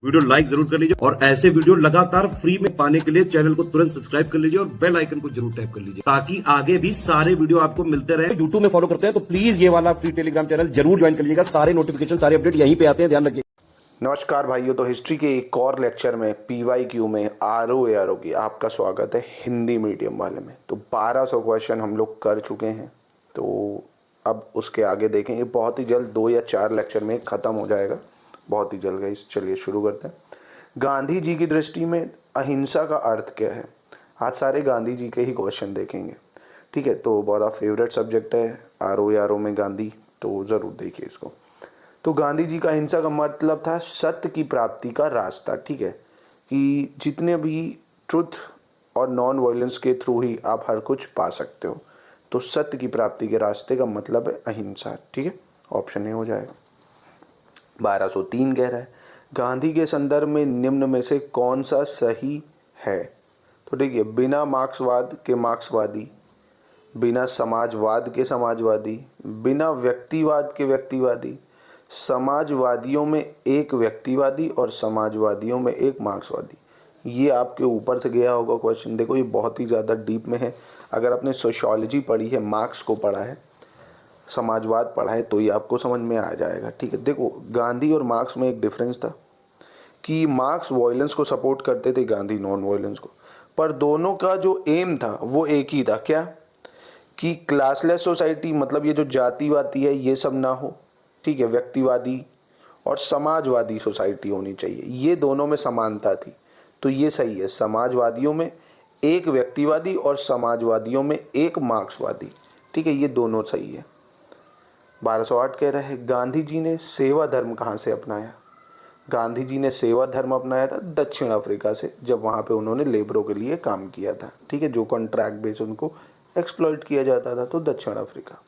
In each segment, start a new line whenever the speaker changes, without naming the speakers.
Video like जरूर कर लीजिए और ऐसे वीडियो लगातार फ्री में पाने के लिए चैनल को तुरंत सब्सक्राइब कर लीजिए और बेल आइकन को जरूर टैप कर लीजिए ताकि आगे भी सारे वीडियो आपको मिलते रहे। यूट्यूब में फॉलो करते हैं तो प्लीज ये वाला फ्री टेलीग्राम चैनल जरूर ज्वाइन कर लीजिएगा। सारे नोटिफिकेशन सारे अपडेट यहीं पे आते हैं, ध्यान रखिए।
नमस्कार भाइयों, तो हिस्ट्री के एक और लेक्चर में PYQ में ROARO की आपका स्वागत है हिंदी मीडियम वाले में। तो 1200 क्वेश्चन हम लोग कर चुके हैं, तो अब उसके आगे देखेंगे। बहुत ही जल्द 2 या 4 लेक्चर में ख़त्म हो जाएगा, बहुत ही जल्द। गाइस चलिए शुरू करते हैं। गांधी जी की दृष्टि में अहिंसा का अर्थ क्या है? आज सारे गांधी जी के ही क्वेश्चन देखेंगे, ठीक है। तो बहुत आप फेवरेट सब्जेक्ट है ROARO में गांधी, तो ज़रूर देखिए इसको। तो गांधी जी का अहिंसा का मतलब था सत्य की प्राप्ति का रास्ता, ठीक है, कि जितने भी ट्रुथ और नॉन वायलेंस के थ्रू ही आप हर कुछ पा सकते हो। तो सत्य की प्राप्ति के रास्ते का मतलब है अहिंसा, ठीक है। ऑप्शन ए हो जाएगा। 1203 कह रहा है गांधी के संदर्भ में निम्न में से कौन सा सही है? तो देखिए, बिना मार्क्सवाद के मार्क्सवादी, बिना समाजवाद के समाजवादी, बिना व्यक्तिवाद के व्यक्तिवादी, समाजवादियों में एक व्यक्तिवादी और समाजवादियों में एक मार्क्सवादी। ये आपके ऊपर से गया होगा क्वेश्चन। देखो, ये बहुत ही ज़्यादा डीप में है। अगर आपने सोशियोलॉजी पढ़ी है, मार्क्स को पढ़ा है, समाजवाद पढ़ा है, तो ये आपको समझ में आ जाएगा, ठीक है। देखो, गांधी और मार्क्स में एक डिफरेंस था कि मार्क्स वायलेंस को सपोर्ट करते थे, गांधी नॉन वायलेंस को। पर दोनों का जो एम था वो एक ही था, क्या? कि क्लासलेस सोसाइटी, मतलब ये जो जातिवादी है ये सब ना हो, ठीक है, व्यक्तिवादी और समाजवादी सोसाइटी होनी चाहिए। ये दोनों में समानता थी, तो ये सही है। समाजवादियों में एक व्यक्तिवादी और समाजवादियों में एक मार्क्सवादी, ठीक है, ये दोनों सही है। 1208 कह रहे हैं गांधी जी ने सेवा धर्म कहाँ से अपनाया? गांधी जी ने सेवा धर्म अपनाया था दक्षिण अफ्रीका से, जब वहाँ पे उन्होंने लेबरों के लिए काम किया था, ठीक है, जो कॉन्ट्रैक्ट बेस उनको एक्सप्लॉइट किया जाता था, तो दक्षिण अफ्रीका।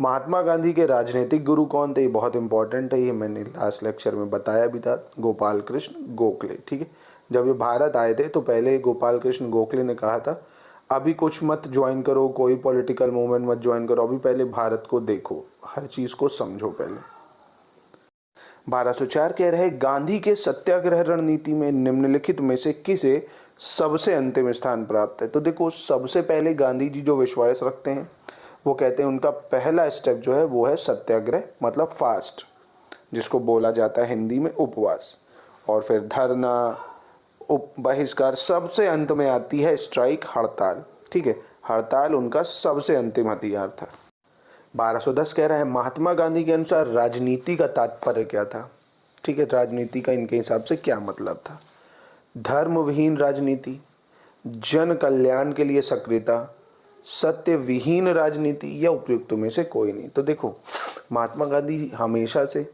महात्मा गांधी के राजनीतिक गुरु कौन थे? ये बहुत इंपॉर्टेंट है, ये मैंने लास्ट लेक्चर में बताया भी था। गोपाल कृष्ण गोखले, ठीक है। जब ये भारत आए थे तो पहले गोपाल कृष्ण गोखले ने कहा था अभी कुछ मत ज्वाइन करो, कोई पॉलिटिकल मूवमेंट मत ज्वाइन करो, अभी पहले भारत को देखो, हर चीज़ को समझो पहले। 1204 कह रहे गांधी के सत्याग्रह रणनीति में निम्नलिखित में से किसे सबसे अंतिम स्थान प्राप्त है? तो देखो, सबसे पहले गांधी जी जो विश्वास रखते हैं वो कहते हैं उनका पहला स्टेप जो है वो है सत्याग्रह, मतलब फास्ट, जिसको बोला जाता है हिंदी में उपवास। और फिर धरना, बहिष्कार, सबसे अंत में आती है स्ट्राइक, हड़ताल, ठीक है। हड़ताल उनका सबसे अंतिम हथियार था। 1210 कह रहा है महात्मा गांधी के अनुसार राजनीति का तात्पर्य क्या था? ठीक है, राजनीति का इनके हिसाब से क्या मतलब था? धर्म विहीन राजनीति, जन कल्याण के लिए सक्रियता, सत्य विहीन राजनीति, या उपयुक्त में से कोई नहीं। तो देखो, महात्मा गांधी हमेशा से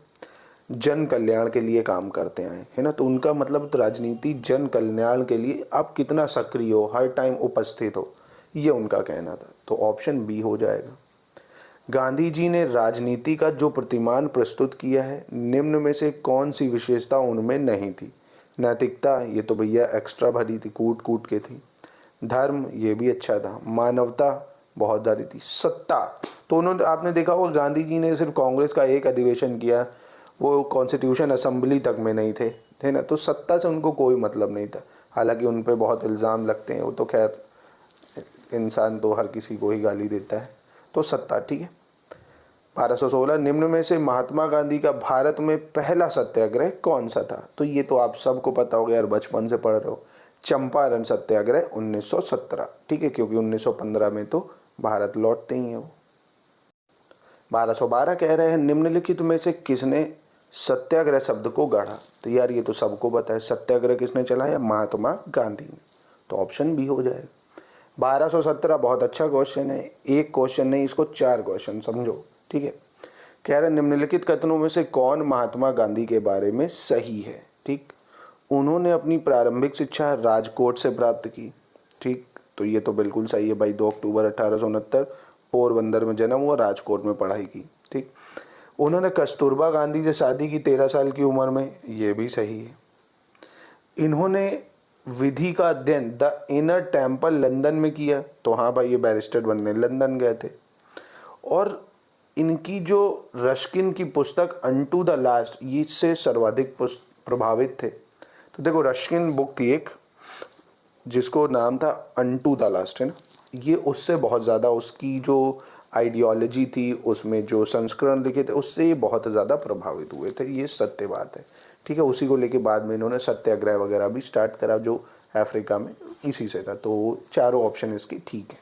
जन कल्याण के लिए काम करते आए है ना, तो उनका मतलब तो राजनीति जन कल्याण के लिए आप कितना सक्रिय हो, हर टाइम उपस्थित हो, ये उनका कहना था। तो ऑप्शन बी हो जाएगा। गांधी जी ने राजनीति का जो प्रतिमान प्रस्तुत किया है, निम्न में से कौन सी विशेषता उनमें नहीं थी? नैतिकता, ये तो भैया एक्स्ट्रा भरी थी, कूट कूट के थी। धर्म, ये भी अच्छा था। मानवता बहुत ज़्यादा थी। सत्ता, तो उन्होंने, आपने देखा होगा गांधी जी ने सिर्फ कांग्रेस का एक अधिवेशन किया, वो कॉन्स्टिट्यूशन असेंबली तक में नहीं थे, है ना। तो सत्ता से उनको कोई मतलब नहीं था। हालांकि उन पर बहुत इल्ज़ाम लगते हैं, वो तो खैर इंसान तो हर किसी को ही गाली देता है। तो सत्ता, ठीक है। 1216 निम्न में से महात्मा गांधी का भारत में पहला सत्याग्रह कौन सा था? तो ये तो आप सबको पता हो गया यार, बचपन से पढ़ रहे हो। चंपारण सत्याग्रह 1917, ठीक है, क्योंकि 1915 में तो भारत लौटते ही है वो। 1212 कह रहे हैं निम्नलिखित में से किसने सत्याग्रह शब्द को गढ़ा? तो यार ये तो सबको पता है, सत्याग्रह किसने चलाया? महात्मा गांधी ने। तो ऑप्शन बी हो जाएगा। 1217 बहुत अच्छा क्वेश्चन है, एक क्वेश्चन नहीं, इसको 4 क्वेश्चन समझो, ठीक है। कह रहे निम्नलिखित कथनों में से कौन महात्मा गांधी के बारे में सही है? ठीक, उन्होंने अपनी प्रारंभिक शिक्षा राजकोट से प्राप्त की, ठीक, तो ये तो बिल्कुल सही है भाई। 2 अक्टूबर 1869 पोरबंदर में जन्म हुआ, राजकोट में पढ़ाई की, ठीक। उन्होंने कस्तूरबा गांधी से शादी की 13 साल की उम्र में, ये भी सही है। इन्होंने विधि का अध्ययन द इनर टेम्पल लंदन में किया, तो हाँ भाई, ये बैरिस्टर बनने लंदन गए थे। और इनकी जो रस्किन की पुस्तक अनटू द लास्ट, इससे सर्वाधिक प्रभावित थे? तो देखो, रश्किन बुक थी एक जिसको नाम था अनटू द लास्ट, है ना, ये उससे बहुत ज़्यादा, उसकी जो आइडियोलॉजी थी, उसमें जो संस्करण लिखे थे, उससे ये बहुत ज़्यादा प्रभावित हुए थे, ये सत्य बात है, ठीक है। उसी को लेके बाद में इन्होंने सत्याग्रह वगैरह भी स्टार्ट करा जो अफ्रीका में इसी से था। तो चारों ऑप्शन इसके ठीक है।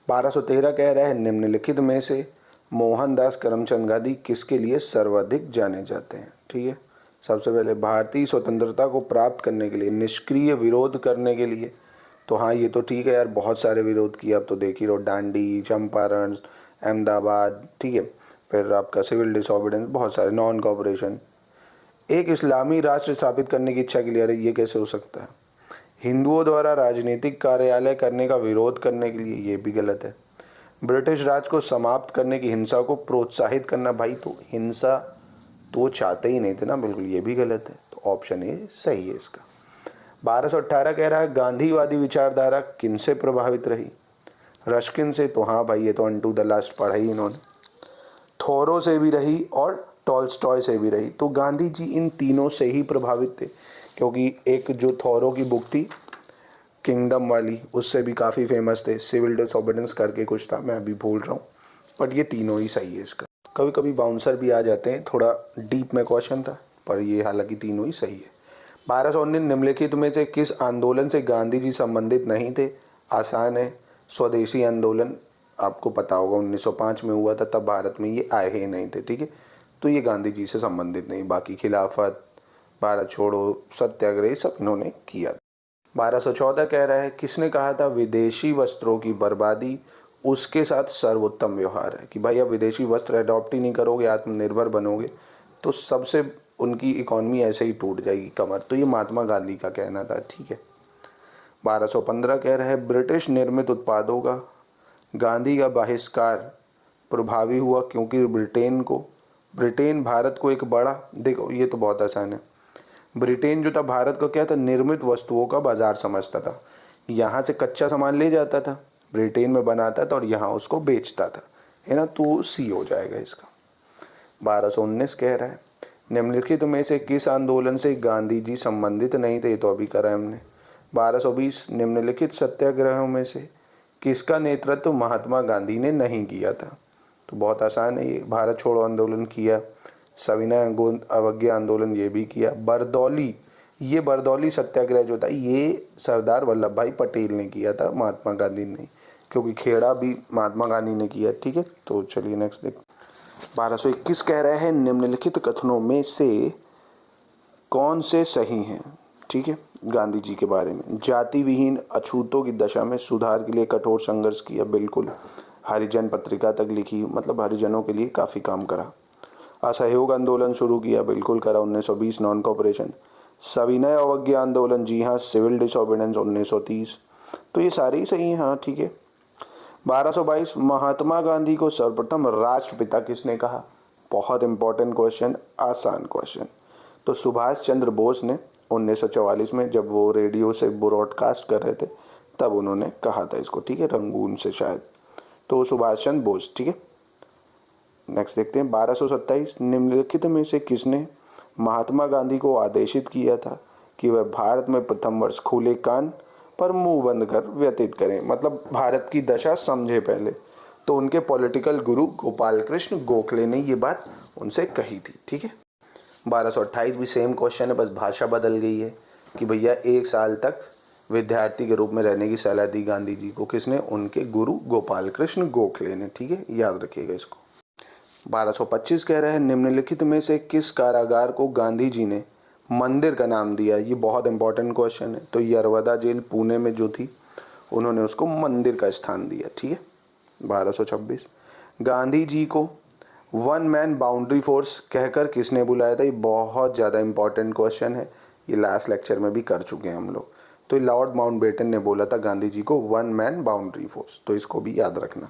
1213 कह रहा है निम्नलिखित में से मोहनदास करमचंद गांधी किसके लिए सर्वाधिक जाने जाते हैं? ठीक है, सबसे पहले भारतीय स्वतंत्रता को प्राप्त करने के लिए, निष्क्रिय विरोध करने के लिए, तो हाँ ये तो ठीक है यार, बहुत सारे विरोध किया, अब तो देख ही रहो, दांडी, चंपारण, अहमदाबाद, ठीक है, फिर आपका सिविल डिसोबीडियंस, बहुत सारे, नॉन कॉपरेशन, एक इस्लामी राष्ट्र स्थापित करने की इच्छा के लिए, अरे ये कैसे हो सकता है, हिंदुओं द्वारा राजनीतिक कार्यालय करने का विरोध करने के लिए, ये भी गलत है, ब्रिटिश राज को समाप्त करने की हिंसा को प्रोत्साहित करना, भाई तो हिंसा तो चाहते ही नहीं थे ना, बिल्कुल ये भी गलत है, तो ऑप्शन ए सही है इसका। 1218 कह रहा है गांधीवादी विचारधारा किनसे प्रभावित रही? रश्किन से, तो हाँ भाई ये तो अनटू द लास्ट पढ़ा ही इन्होंने, थोरो से भी रही और टॉल्स्टॉय से भी रही, तो गांधी जी इन तीनों से ही प्रभावित थे, क्योंकि एक जो थोरो की बुक थी किंगडम वाली, उससे भी काफ़ी फेमस थे, सिविल डिसोबीडियंस करके कुछ था, मैं अभी भूल रहा हूँ, बट ये तीनों ही सही है इसका। कभी कभी बाउंसर भी आ जाते हैं, थोड़ा डीप में क्वेश्चन था, पर ये हालांकि तीनों ही सही है। 1219 निम्नलिखित में से किस आंदोलन से गांधी जी संबंधित नहीं थे? आसान है, स्वदेशी आंदोलन, आपको पता होगा 1905 में हुआ था, तब भारत में ये आए ही नहीं थे, ठीक है, तो ये गांधी जी से संबंधित नहीं। बाकी खिलाफत, भारत छोड़ो, सत्याग्रह, सब इन्होंने किया। 1214 कह रहा है किसने कहा था विदेशी वस्त्रों की बर्बादी उसके साथ सर्वोत्तम व्यवहार है? कि भाई अब विदेशी वस्त्र अडॉप्ट ही नहीं करोगे, आत्मनिर्भर बनोगे, तो सबसे उनकी इकॉनमी ऐसे ही टूट जाएगी कमर, तो ये महात्मा गांधी का कहना था, ठीक है। 1215 कह रहा है ब्रिटिश निर्मित उत्पादों का गांधी का बहिष्कार प्रभावी हुआ क्योंकि ब्रिटेन भारत को एक बड़ा, देखो ये तो बहुत आसान है, ब्रिटेन जो था भारत को क्या था, निर्मित वस्तुओं का बाजार समझता था, यहाँ से कच्चा सामान ले जाता था, ब्रिटेन में बनाता था और यहाँ उसको बेचता था, है ना, तो सी हो जाएगा इसका। 1219 कह रहा है निम्नलिखित में से किस आंदोलन से गांधी जी संबंधित नहीं थे? तो अभी करा है हमने। 1220 निम्नलिखित सत्याग्रहों में से किसका नेतृत्व महात्मा गांधी ने नहीं किया था? तो बहुत आसान है ये, भारत छोड़ो आंदोलन किया, सविनय अवज्ञा आंदोलन ये भी किया, बरदौली सत्याग्रह जो था ये सरदार वल्लभ भाई पटेल ने किया था, महात्मा गांधी ने, क्योंकि खेड़ा भी महात्मा गांधी ने किया, ठीक है। तो चलिए नेक्स्ट देख। 1221 कह रहे हैं निम्नलिखित कथनों में से कौन से सही हैं? ठीक है, गांधी जी के बारे में, जाति विहीन अछूतों की दशा में सुधार के लिए कठोर संघर्ष किया, बिल्कुल, हरिजन पत्रिका तक लिखी, मतलब हरिजनों के लिए काफ़ी काम करा, असहयोग आंदोलन शुरू किया, बिल्कुल करा, 1920 नॉन कॉपरेशन, सविनय अवज्ञा आंदोलन, जी हाँ, सिविल डिसोबीडियंस 1930, तो ये सारे ही सही हैं, हाँ ठीक है। 1222 महात्मा गांधी को सर्वप्रथम राष्ट्रपिता किसने कहा? बहुत इंपॉर्टेंट क्वेश्चन, आसान क्वेश्चन, तो सुभाष चंद्र बोस ने 1944 में जब वो रेडियो से ब्रॉडकास्ट कर रहे थे तब उन्होंने कहा था इसको, ठीक है, रंगून से शायद, तो सुभाष चंद्र बोस, ठीक है। नेक्स्ट देखते हैं 1227 निम्नलिखित में से किसने महात्मा गांधी को आदेशित किया था कि वह भारत में प्रथम वर्ष खुले कान पर मुंह बंद कर व्यतीत करें, मतलब भारत की दशा समझे पहले, तो उनके पॉलिटिकल गुरु गोपाल कृष्ण गोखले ने ये बात उनसे कही थी, ठीक है। 1228 भी सेम क्वेश्चन है, बस भाषा बदल गई है कि भैया 1 साल तक विद्यार्थी के रूप में रहने की सलाह दी गांधी जी को, किसने? उनके गुरु गोपाल कृष्ण गोखले ने, ठीक है, याद रखिएगा इसको। 1225 कह रहे हैं निम्नलिखित में से किस कारागार को गांधी जी ने मंदिर का नाम दिया? ये बहुत इंपॉर्टेंट क्वेश्चन है, तो यरवदा जेल पुणे में जो थी उन्होंने उसको मंदिर का स्थान दिया, ठीक है। 1226 गांधी जी को वन मैन बाउंड्री फोर्स कहकर किसने बुलाया था? ये बहुत ज़्यादा इंपॉर्टेंट क्वेश्चन है, ये लास्ट लेक्चर में भी कर चुके हैं हम लोग, तो लॉर्ड माउंटबेटन ने बोला था गांधी जी को वन मैन बाउंड्री फोर्स, तो इसको भी याद रखना।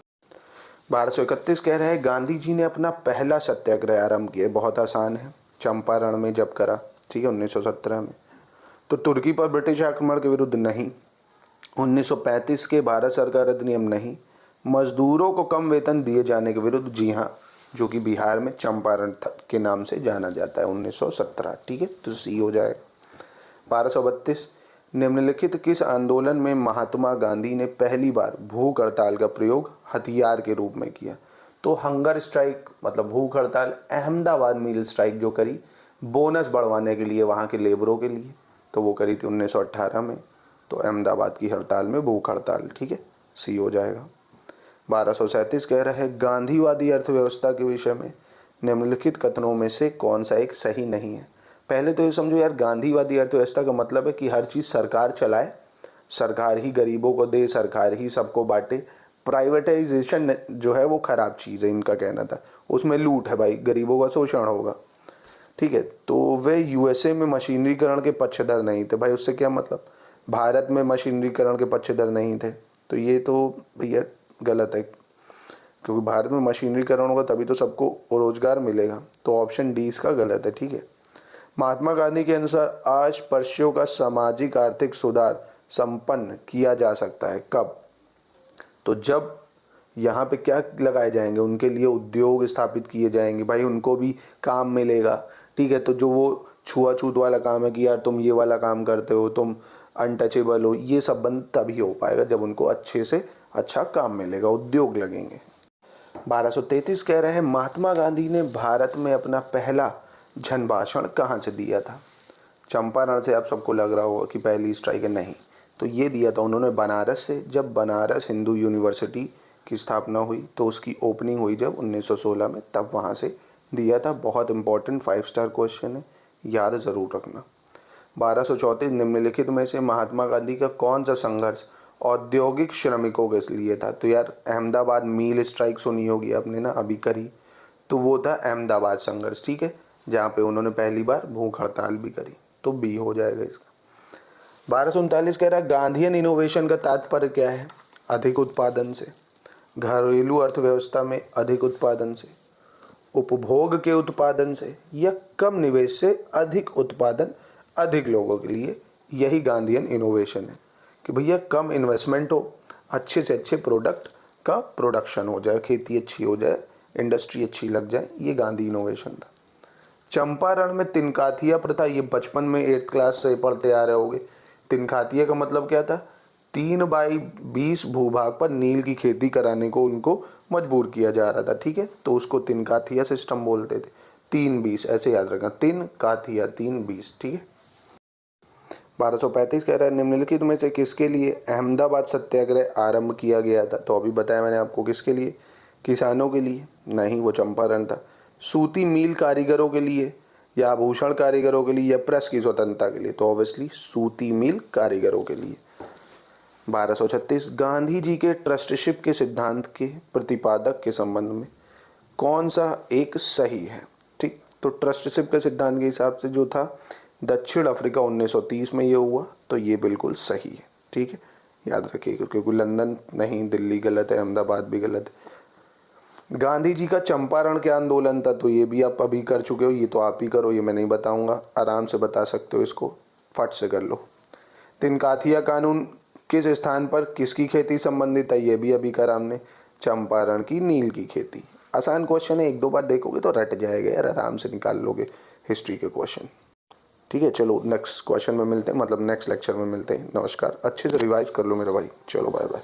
1231 कह रहे हैं गांधी जी ने अपना पहला सत्याग्रह आरंभ किया, बहुत आसान है, चंपारण में जब करा, ठीक है, 1917 में, तो तुर्की पर ब्रिटिश आक्रमण के विरुद्ध नहीं, 1935 के भारत सरकार अधिनियम नहीं, मजदूरों को कम वेतन दिए जाने के विरुद्ध, जी हाँ, जो कि बिहार में चंपारण के नाम से जाना जाता है 1917। ठीक है, तो सी हो जाएगा। 1232 निम्नलिखित किस आंदोलन में महात्मा गांधी ने पहली बार भूख हड़ताल का प्रयोग हथियार के रूप में किया? तो हंगर स्ट्राइक मतलब भूख हड़ताल, अहमदाबाद मील स्ट्राइक जो करी बोनस बढ़वाने के लिए वहाँ के लेबरों के लिए, तो वो करी थी 1918 में। तो अहमदाबाद की हड़ताल में भूख हड़ताल। ठीक है, सी हो जाएगा। 1237 कह रहा है गांधीवादी अर्थव्यवस्था के विषय में निम्नलिखित कथनों में से कौन सा एक सही नहीं है? पहले तो ये समझो यार, गांधीवादी अर्थव्यवस्था का मतलब है कि हर चीज़ सरकार चलाए, सरकार ही गरीबों को दे, सरकार ही सबको बांटे। प्राइवेटाइजेशन जो है वो खराब चीज़ है, इनका कहना था। उसमें लूट है भाई, गरीबों का शोषण होगा। ठीक है, तो वे यूएसए में मशीनरीकरण के पक्षधर नहीं थे। भाई उससे क्या मतलब, भारत में मशीनरीकरण के पक्षधर नहीं थे, तो ये तो भैया गलत है, क्योंकि भारत में मशीनरीकरण होगा तभी तो सबको रोजगार मिलेगा। तो ऑप्शन डी इसका गलत है। ठीक है। महात्मा गांधी के अनुसार अस्पृश्यों का सामाजिक आर्थिक सुधार संपन्न किया जा सकता है कब? तो जब यहाँ पे क्या लगाए जाएंगे, उनके लिए उद्योग स्थापित किए जाएंगे, भाई उनको भी काम मिलेगा। ठीक है, तो जो वो छुआछूत वाला काम है कि यार तुम ये वाला काम करते हो, तुम अनटचेबल हो, ये सब बंद तभी हो पाएगा जब उनको अच्छे से अच्छा काम मिलेगा, उद्योग लगेंगे। 1233 कह रहे हैं महात्मा गांधी ने भारत में अपना पहला जन भाषण कहाँ से दिया था? चंपारण से आप सबको लग रहा होगा कि पहली स्ट्राइक है, नहीं, तो ये दिया था उन्होंने बनारस से। जब बनारस हिंदू यूनिवर्सिटी की स्थापना हुई तो उसकी ओपनिंग हुई जब 1916 में, तब वहाँ से दिया था। बहुत इंपॉर्टेंट 5 स्टार क्वेश्चन है, याद ज़रूर रखना। 1234 निम्नलिखित में से महात्मा गांधी का कौन सा संघर्ष औद्योगिक श्रमिकों के लिए था? तो यार अहमदाबाद मील स्ट्राइक सुनी होगी आपने ना, अभी करी, तो वो था अहमदाबाद संघर्ष। ठीक है, जहाँ पे उन्होंने पहली बार भूख हड़ताल भी करी, तो बी हो जाएगा इसका। 1239 कह रहा है गांधीयन इनोवेशन का तात्पर्य क्या है? अधिक उत्पादन से, घरेलू अर्थव्यवस्था में अधिक उत्पादन से, उपभोग के उत्पादन से, या कम निवेश से अधिक उत्पादन अधिक लोगों के लिए। यही गांधीयन इनोवेशन है कि भैया कम इन्वेस्टमेंट हो, अच्छे से अच्छे प्रोडक्ट का प्रोडक्शन हो जाए, खेती अच्छी हो जाए, इंडस्ट्री अच्छी लग जाए, ये गांधी इनोवेशन था। चंपारण में तिनकाथिया प्रथा, ये बचपन में 8th क्लास से पढ़ते आ रहे होगे। तिनकाथिया का मतलब क्या था? 3/20 भूभाग पर नील की खेती कराने को उनको मजबूर किया जा रहा था। ठीक है, तो उसको तिनकाथिया सिस्टम बोलते थे। 3/20 ऐसे याद रखना, तिनकाथिया 3/20। ठीक है। 1235 कह रहा है निम्नलिखित में से किसके लिए अहमदाबाद सत्याग्रह आरंभ किया गया था? तो अभी बताया मैंने आपको, किसके लिए? किसानों के लिए? नहीं, वो चंपारण था। सूती मील कारीगरों के लिए, या आभूषण कारीगरों के लिए, या प्रेस की स्वतंत्रता के लिए? तो ऑब्वियसली सूती मील कारीगरों के लिए। 1236 गांधी जी के ट्रस्टशिप के सिद्धांत के प्रतिपादक के संबंध में कौन सा एक सही है? ठीक, तो ट्रस्टशिप के सिद्धांत के हिसाब से जो था दक्षिण अफ्रीका 1930 में ये हुआ, तो ये बिल्कुल सही है। ठीक है, याद रखिएगा, क्योंकि लंदन नहीं, दिल्ली गलत है, अहमदाबाद भी गलत है। गांधी जी का चंपारण क्या आंदोलन था? तो ये भी आप अभी कर चुके हो, ये तो आप ही करो, ये मैं नहीं बताऊंगा, आराम से बता सकते हो, इसको फट से कर लो। तिनकाथिया कानून किस स्थान पर किसकी खेती संबंधित है? ये भी अभी करा हमने, चंपारण की नील की खेती। आसान क्वेश्चन है, 1-2 बार देखोगे तो रट जाएगा यार, आराम से निकाल लोगे हिस्ट्री के क्वेश्चन। ठीक है, चलो नेक्स्ट क्वेश्चन में मिलते हैं, मतलब नेक्स्ट लेक्चर में मिलते हैं। नमस्कार, अच्छे से रिवाइज कर लो मेरा भाई, चलो बाय बाय।